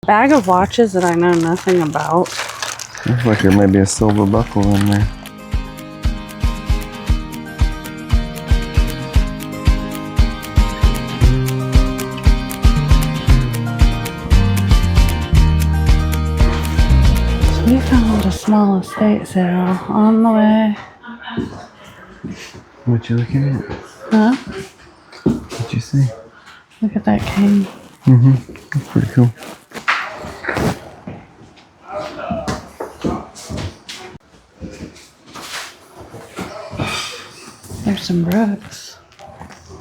Bag of watches that I know nothing about. Looks like there may be a silver buckle in there. We found a small estate sale on the way. What you looking at? Huh? What'd you see? Look at that cane. That's pretty cool. There's some rugs.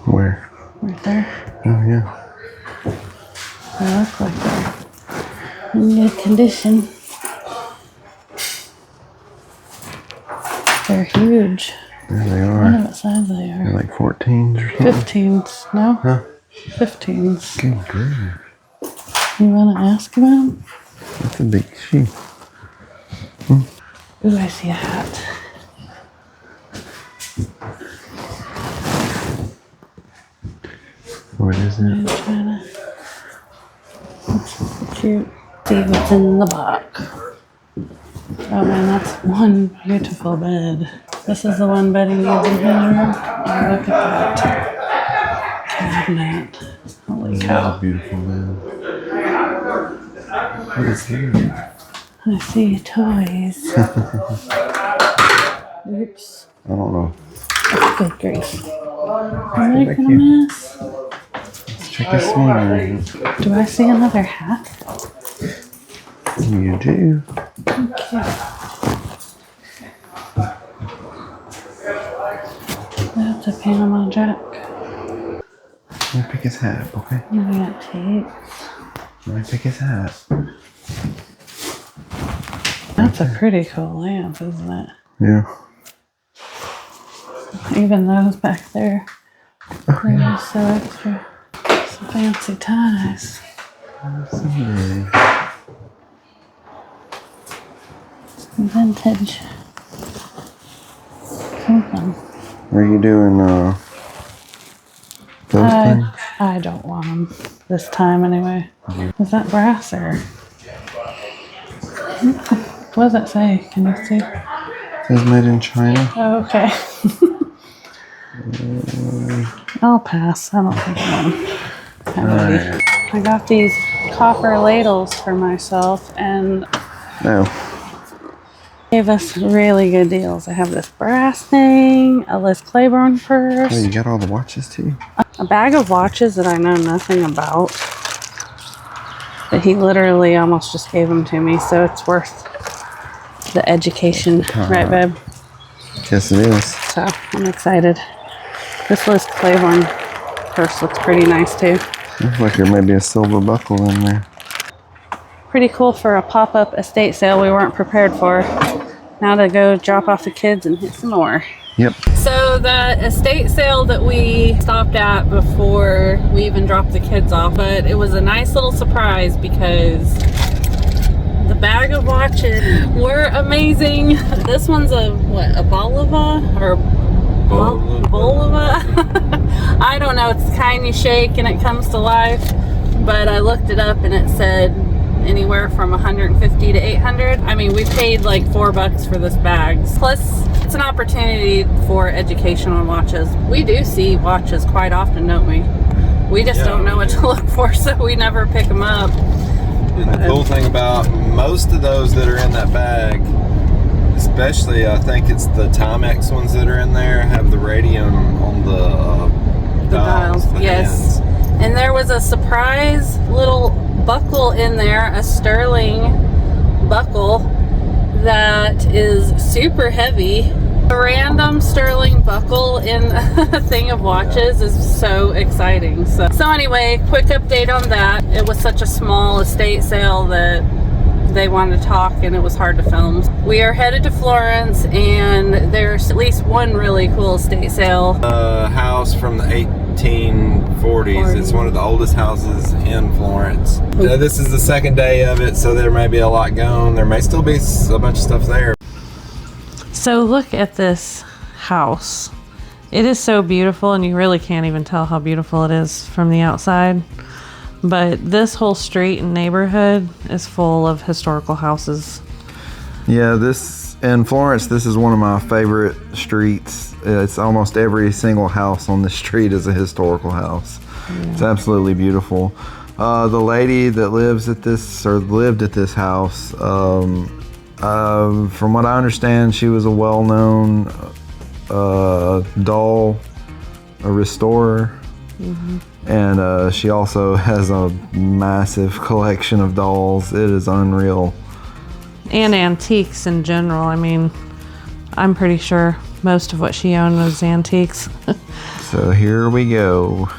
Where? Right there. Oh yeah. They look like they're in good condition. They're huge. There they I are. wonder what size they They're are. like 14s or something. 15s, no? Huh? 15s. Good grief. You want to ask about them? That's a big sheep. Ooh, I see a hat. What is I'm it? trying to... That's cute. See what's in the box. Oh man, that's one beautiful bed. This is the one Betty needs in his room. Oh, look at that cabinet. Holy cow. That's beautiful, man. What is that? I see toys. Oops. I don't know. Good grief. Am I Thank making a you. mess? Let's check this one out. Do I see another hat? You do. Thank you. That's a Panama Jack. Let me pick his hat, okay? And we got tape. Let me pick his hat. That's a pretty cool lamp, isn't it? Yeah. Even those back there. They're just so extra. Some fancy ties. Someday. Vintage. Something. Are you doing those things? I don't want them this time anyway. Is that brass or? What does it say? Can you see? It says made in China. Oh, okay. I'll pass. I don't think I'm ready. I got these copper ladles for myself and No. gave us really good deals. I have this brass thing, a Liz Claiborne purse, Oh, you got all the watches too? a bag of watches that I know nothing about. But he literally almost just gave them to me, so it's worth the education, right, babe? Yes, it is. So I'm excited. This Liz Claiborne purse looks pretty nice too. Looks like there may be a silver buckle in there. Pretty cool for a pop-up estate sale we weren't prepared for. Now to go drop off the kids and hit some more. Yep. So the estate sale that we stopped at before we even dropped the kids off, but it was a nice little surprise because the bag of watches were amazing. This one's a Bolova or Bolova? I don't know. It's kind you shake and it comes to life, but I looked it up and it said anywhere from 150 to 800. I mean, we paid like $4 for this bag. Plus, it's an opportunity for education on watches. We do see watches quite often, don't we? We just don't know what to look for, so we never pick them up. And the cool thing about most of those that are in that bag, especially I think it's the Timex ones that are in there, have the radio on the dials. The yes. hands. And there was a surprise little buckle in there, a sterling buckle that is super heavy. A random sterling buckle in a thing of watches is so exciting. So anyway, quick update on that. It was such a small estate sale that they wanted to talk and it was hard to film. We are headed to Florence and there's at least one really cool estate sale. A house from the 1840s. It's one of the oldest houses in Florence. This is the second day of it, so there may be a lot going. There may still be a bunch of stuff there. So look at this house. It is so beautiful and you really can't even tell how beautiful it is from the outside. But this whole street and neighborhood is full of historical houses. Yeah, this in Florence, this is one of my favorite streets. It's almost every single house on the street is a historical house. Yeah. It's absolutely beautiful. The lady that lives at this, or lived at this house, from what I understand, she was a well-known doll, a restorer. Mm-hmm. And she also has a massive collection of dolls. It is unreal. And antiques in general. I mean, I'm pretty sure most of what she owned was antiques. So here we go.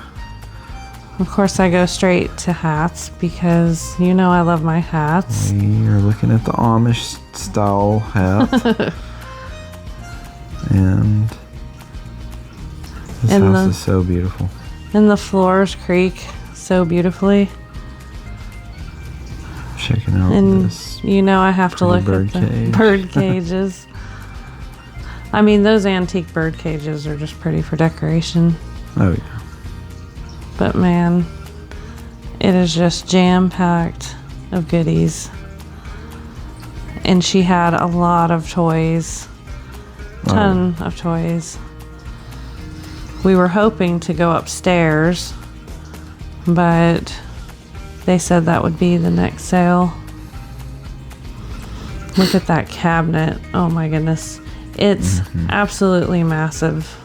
Of course, I go straight to hats because you know I love my hats. We are looking at the Amish style hat. And this house is so beautiful. And the floors creak so beautifully. Checking out and this. You know I have to look at the bird cages. I mean, those antique bird cages are just pretty for decoration. Oh yeah. But man, it is just jam-packed of goodies. And she had a lot of toys. Ton of toys. We were hoping to go upstairs, but they said that would be the next sale. Look at that cabinet. Oh my goodness. It's absolutely massive.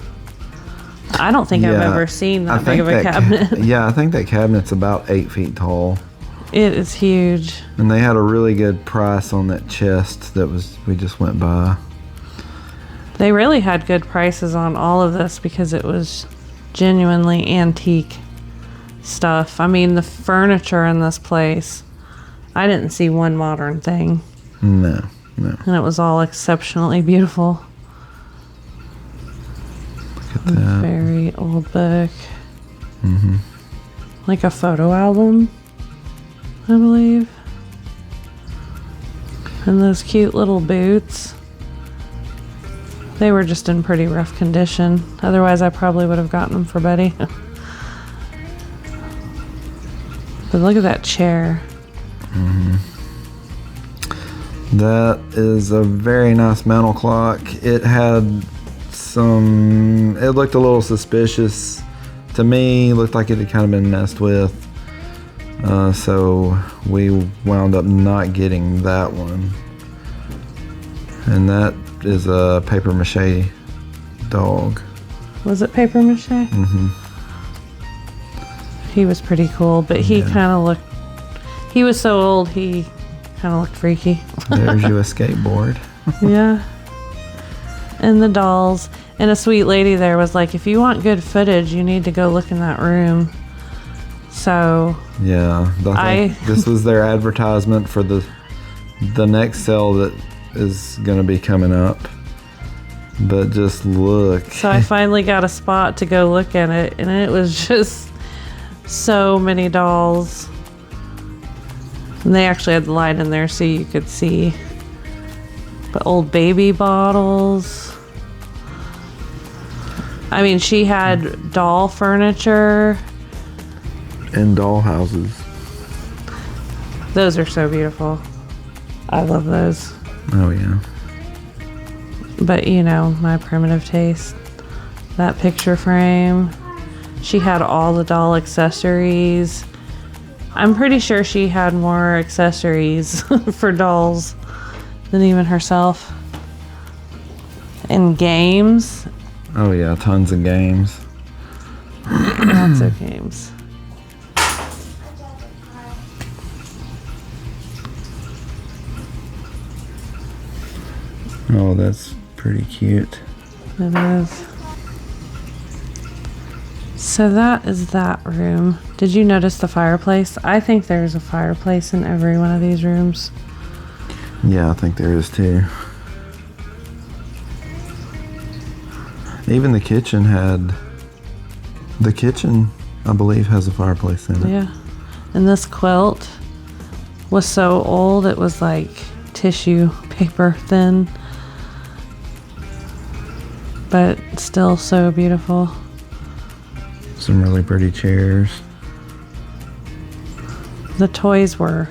I don't think I've ever seen that big of a cabinet. Yeah, I think that cabinet's about 8 feet tall. It is huge. And they had a really good price on that chest that we just went by. They really had good prices on all of this because it was genuinely antique stuff. I mean, the furniture in this place, I didn't see one modern thing. No. And it was all exceptionally beautiful. Look at that. Very old book. Mm-hmm. Like a photo album, I believe. And those cute little boots. They were just in pretty rough condition. Otherwise, I probably would have gotten them for Betty. But look at that chair. Mm-hmm. That is a very nice mantel clock. It had it looked a little suspicious to me. It looked like it had kind of been messed with. So we wound up not getting that one. And that is a paper mache dog. Was it paper mache? Mm-hmm. He was pretty cool, but he kind of looked, he was so old, he kind of looked freaky. There's you a skateboard. Yeah. And the dolls. And a sweet lady there was like, if you want good footage, you need to go look in that room. So yeah, this was their advertisement for the next sale that is going to be coming up. But just look. So I finally got a spot to go look at it, and it was just so many dolls. And they actually had the light in there so you could see. But old baby bottles. I mean, she had doll furniture. And doll houses. Those are so beautiful. I love those. Oh, yeah. But, you know, my primitive taste. That picture frame. She had all the doll accessories. I'm pretty sure she had more accessories for dolls than even herself. And games. Oh, yeah, tons of games. Lots of games. Oh, that's pretty cute. It is. So that is that room. Did you notice the fireplace? I think there's a fireplace in every one of these rooms. Yeah, I think there is too. Even the kitchen, I believe, has a fireplace in it. Yeah. And this quilt was so old, it was like tissue paper thin. But still so beautiful. Some really pretty chairs. The toys were,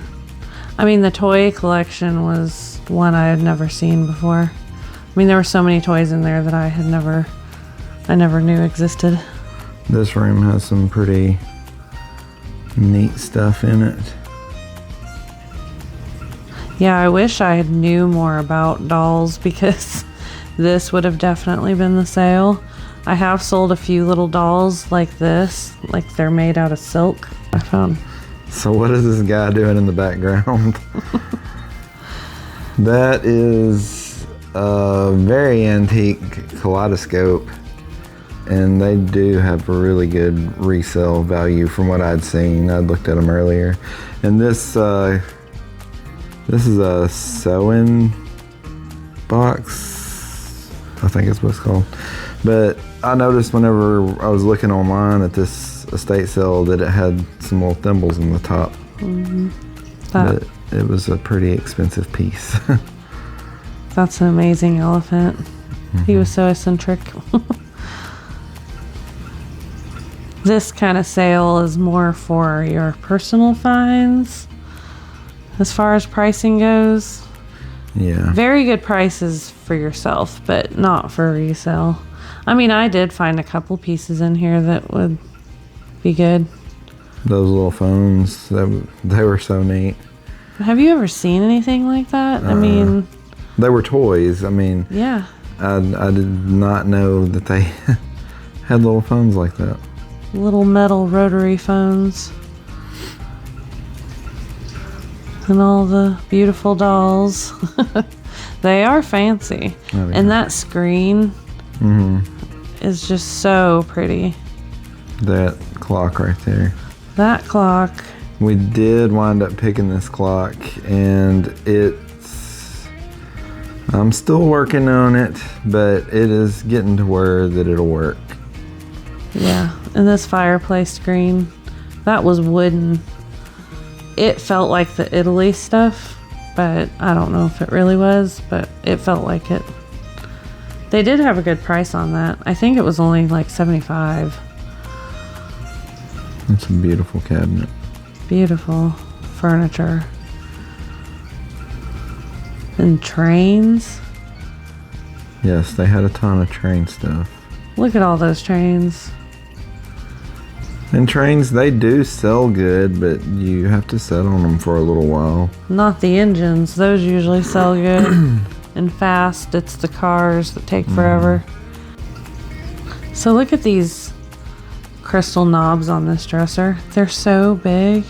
the toy collection was one I had never seen before. There were so many toys in there that I never knew existed. This room has some pretty neat stuff in it. Yeah, I wish I had knew more about dolls because this would have definitely been the sale. I have sold a few little dolls like this, like they're made out of silk. I found. So what is this guy doing in the background? That is a very antique kaleidoscope, and they do have a really good resale value from what I'd seen. I'd looked at them earlier. And this is a sewing box, I think it's what it's called. But I noticed whenever I was looking online at this estate sale that it had some little thimbles in the top. Mm-hmm. But it was a pretty expensive piece. That's an amazing elephant. Mm-hmm. He was so eccentric. This kind of sale is more for your personal finds as far as pricing goes. Yeah. Very good prices for yourself, but not for resale. I did find a couple pieces in here that would be good. Those little phones, they were so neat. Have you ever seen anything like that? They were toys. Yeah. I did not know that they had little phones like that. Little metal rotary phones. And all the beautiful dolls. They are fancy. Oh, yeah. And that screen is just so pretty. That clock right there. That clock. We did wind up picking this clock, and I'm still working on it, but it is getting to where that it'll work. Yeah, and this fireplace screen, that was wooden. It felt like the Italy stuff, but I don't know if it really was, but it felt like it. They did have a good price on that. I think it was only like $75. It's a beautiful cabinet. Beautiful furniture. And trains. Yes, they had a ton of train stuff. Look at all those trains. And trains, they do sell good, but you have to sit on them for a little while. Not the engines. Those usually sell good and fast. It's the cars that take forever. So look at these crystal knobs on this dresser. They're so big.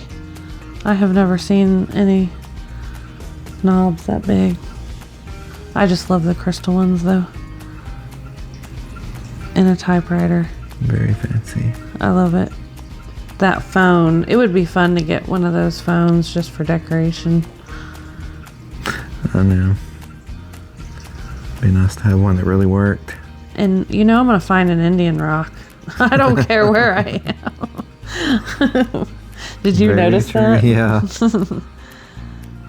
I have never seen any knobs that big. I just love the crystal ones though. And a typewriter. Very fancy. I love it. That phone, it would be fun to get one of those phones just for decoration. I know. Be nice to have one that really worked. And I'm gonna find an Indian rock. I don't care where I am. Did you notice that? Yeah.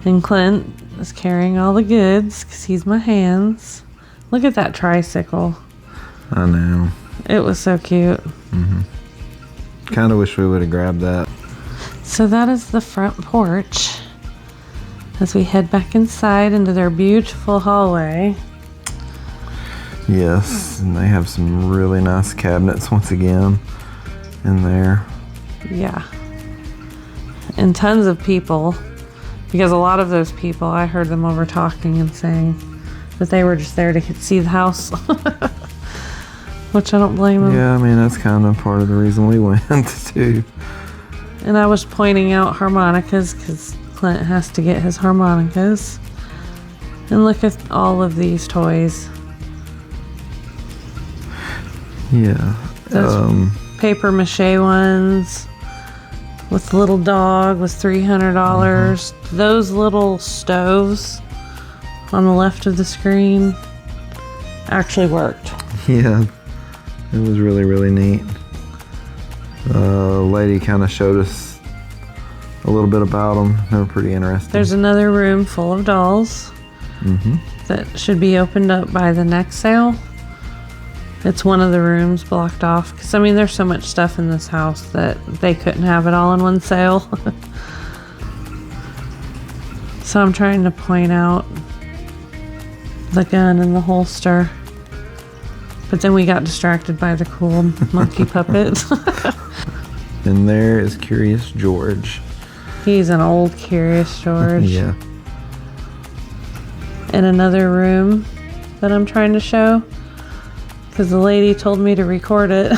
And Clint is carrying all the goods because he's my hands. Look at that tricycle. I know. It was so cute. Kind of wish we would have grabbed that. So that is the front porch as we head back inside into their beautiful hallway. Yes, and they have some really nice cabinets once again in there. Yeah. And tons of people, because a lot of those people, I heard them over talking and saying that they were just there to see the house. Which I don't blame them. Yeah, that's kind of part of the reason we went too. And I was pointing out harmonicas because Clint has to get his harmonicas. And look at all of these toys. Yeah. Those paper mache ones with the little dog was $300. Those little stoves on the left of the screen actually worked. Yeah. It was really, really neat. Lady kind of showed us a little bit about them. They were pretty interesting. There's another room full of dolls that should be opened up by the next sale. It's one of the rooms blocked off. Because, there's so much stuff in this house that they couldn't have it all in one sale. So I'm trying to point out the gun in the holster. But then we got distracted by the cool monkey puppet. And there is Curious George. He's an old Curious George. Yeah. In another room that I'm trying to show. Because the lady told me to record it.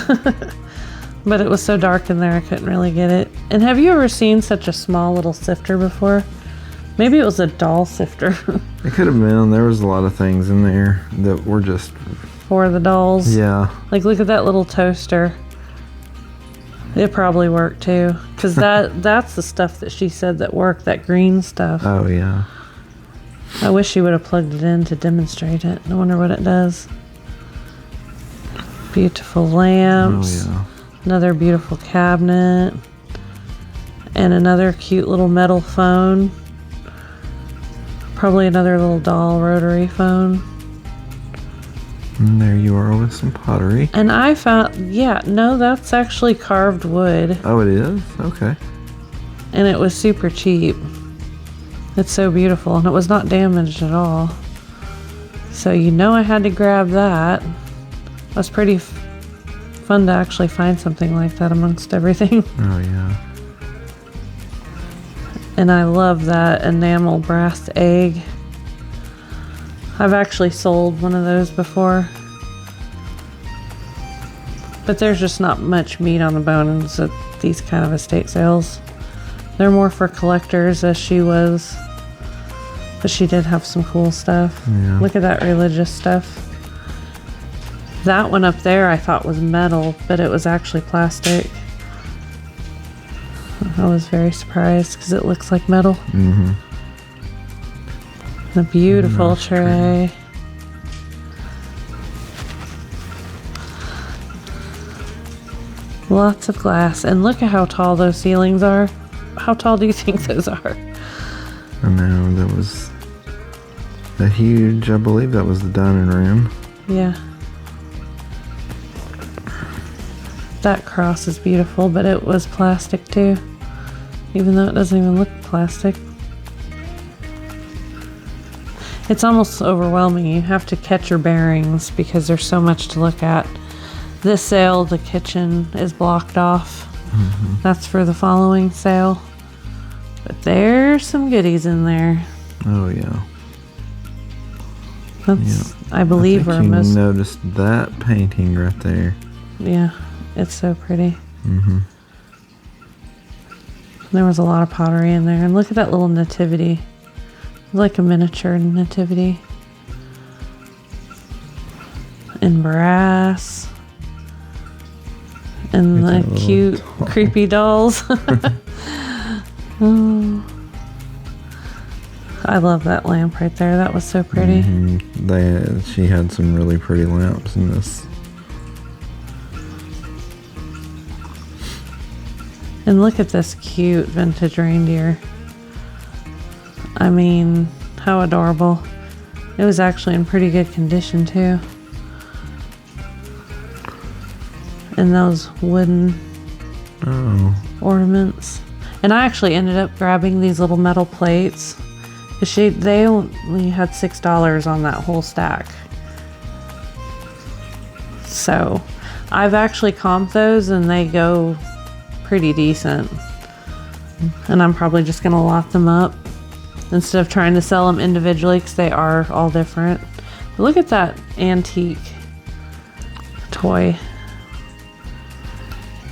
But it was so dark in there I couldn't really get it. And have you ever seen such a small little sifter before? Maybe it was a doll sifter. It could have been. There was a lot of things in there that were just... For the dolls. Yeah. Like, look at that little toaster. It probably worked too. Because that's the stuff that she said that worked, that green stuff. Oh, yeah. I wish she would have plugged it in to demonstrate it. I wonder what it does. Beautiful lamps. Oh, yeah. Another beautiful cabinet. And another cute little metal phone. Probably another little doll rotary phone. And there you are with some pottery. And I found, yeah, no, that's actually carved wood. Oh, it is? Okay. And it was super cheap. It's so beautiful, and it was not damaged at all. So you know I had to grab that. It was pretty fun to actually find something like that amongst everything. Oh, yeah. And I love that enamel brass egg. I've actually sold one of those before. But there's just not much meat on the bones at these kind of estate sales. They're more for collectors, as she was. But she did have some cool stuff. Yeah. Look at that religious stuff. That one up there I thought was metal, but it was actually plastic. I was very surprised because it looks like metal. Mm-hmm. The beautiful Nice tray. Lots of glass. And look at how tall those ceilings are. How tall do you think those are? I know, that was a huge, I believe that was the dining room. Yeah. That cross is beautiful, but it was plastic too. Even though it doesn't even look plastic. It's almost overwhelming. You have to catch your bearings because there's so much to look at. This sale, the kitchen is blocked off. Mm-hmm. That's for the following sale. But there's some goodies in there. Oh, yeah. That's, I believe, I are think you most. noticed that painting right there. Yeah, it's so pretty. Mm-hmm. There was a lot of pottery in there. And look at that little nativity. Like a miniature nativity. In brass. And Look at the that cute, little doll. creepy dolls. Oh. I love that lamp right there. That was so pretty. Mm-hmm. She had some really pretty lamps in this. And look at this cute vintage reindeer. I mean, how adorable. It was actually in pretty good condition too. And those wooden ornaments. And I actually ended up grabbing these little metal plates. They only had $6 on that whole stack. So I've actually comped those and they go pretty decent. And I'm probably just gonna lot them up instead of trying to sell them individually because they are all different. But look at that antique toy.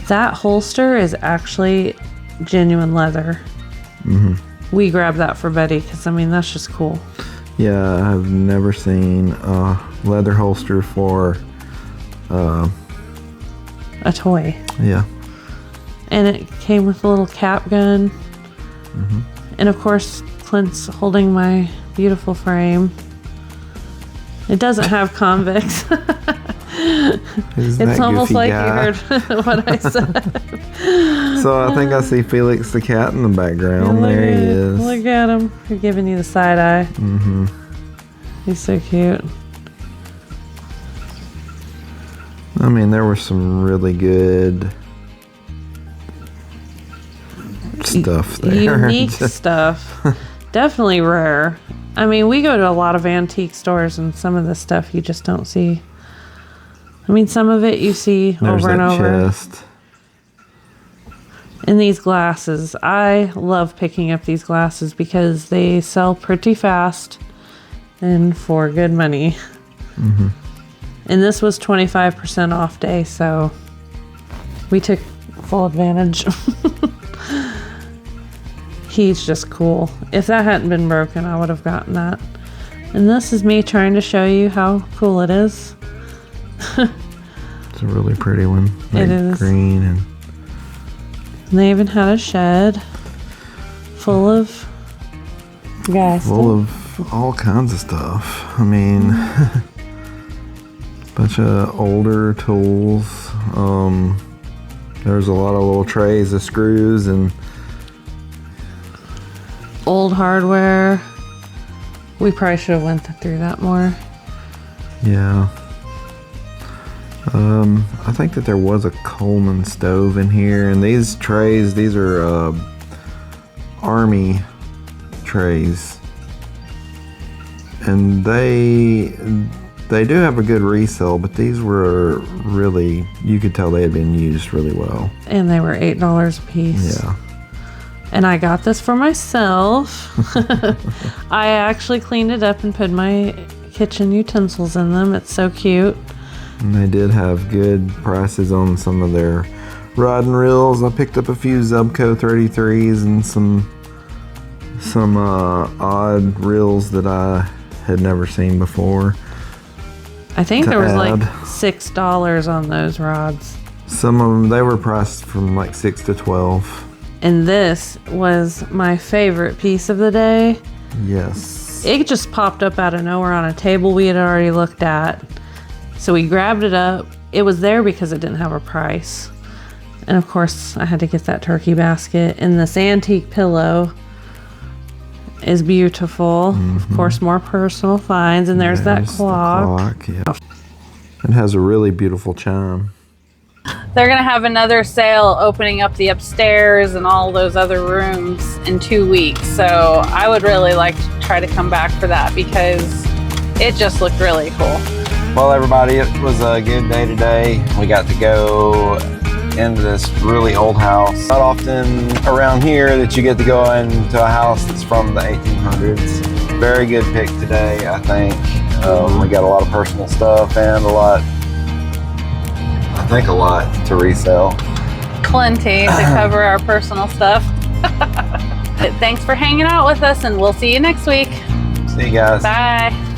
That holster is actually genuine leather. Mm-hmm. We grabbed that for Betty because, I mean, that's just cool. Yeah, I've never seen a leather holster for... A toy. Yeah. And it came with a little cap gun. Mm-hmm. And of course, Clint's holding my beautiful frame. It doesn't have convicts. It's almost like guy? you heard what I said. So I think I see Felix the cat in the background. There he is. Look at him. He's giving you the side eye. Mm-hmm. He's so cute. I mean, there was some really good stuff there. Unique stuff. definitely rare. I mean, we go to a lot of antique stores and some of the stuff you just don't see. I mean, some of it you see There's over and that over. chest. And these glasses. I love picking up these glasses because they sell pretty fast and for good money. Mm-hmm. And this was 25% off day, so we took full advantage. He's just cool. If that hadn't been broken, I would have gotten that. And this is me trying to show you how cool it is. It's a really pretty one. It is. Green and they even had a shed full of gas. full of all kinds of stuff. I mean, bunch of older tools. There's a lot of little trays of screws and Old hardware. We probably should have went through that more. yeah. I think that there was a Coleman stove in here, and these trays, these are Army trays, and they do have a good resale, but these were really, you could tell they had been used really well. And they were $8 a piece. Yeah. And I got this for myself. I actually cleaned it up and put my kitchen utensils in them. It's so cute. And they did have good prices on some of their rod and reels. I picked up a few Zubco 33s and some odd reels that I had never seen before. I think there was like add. $6 on those rods. Some of them, they were priced from like 6 to 12. And this was my favorite piece of the day. Yes. It just popped up out of nowhere on a table we had already looked at. So we grabbed it up. It was there because it didn't have a price. And of course, I had to get that turkey basket. And this antique pillow is beautiful. Of course, more personal finds. And there's that clock. Yeah. It has a really beautiful chime. They're going to have another sale opening up the upstairs and all those other rooms in 2 weeks. So I would really like to try to come back for that because it just looked really cool. Well, everybody, it was a good day today. We got to go into this really old house. Not often around here that you get to go into a house that's from the 1800s. Very good pick today, I think. We got a lot of personal stuff and a lot to resell. Plenty to cover our personal stuff. Thanks for hanging out with us, and we'll see you next week. See you guys. Bye.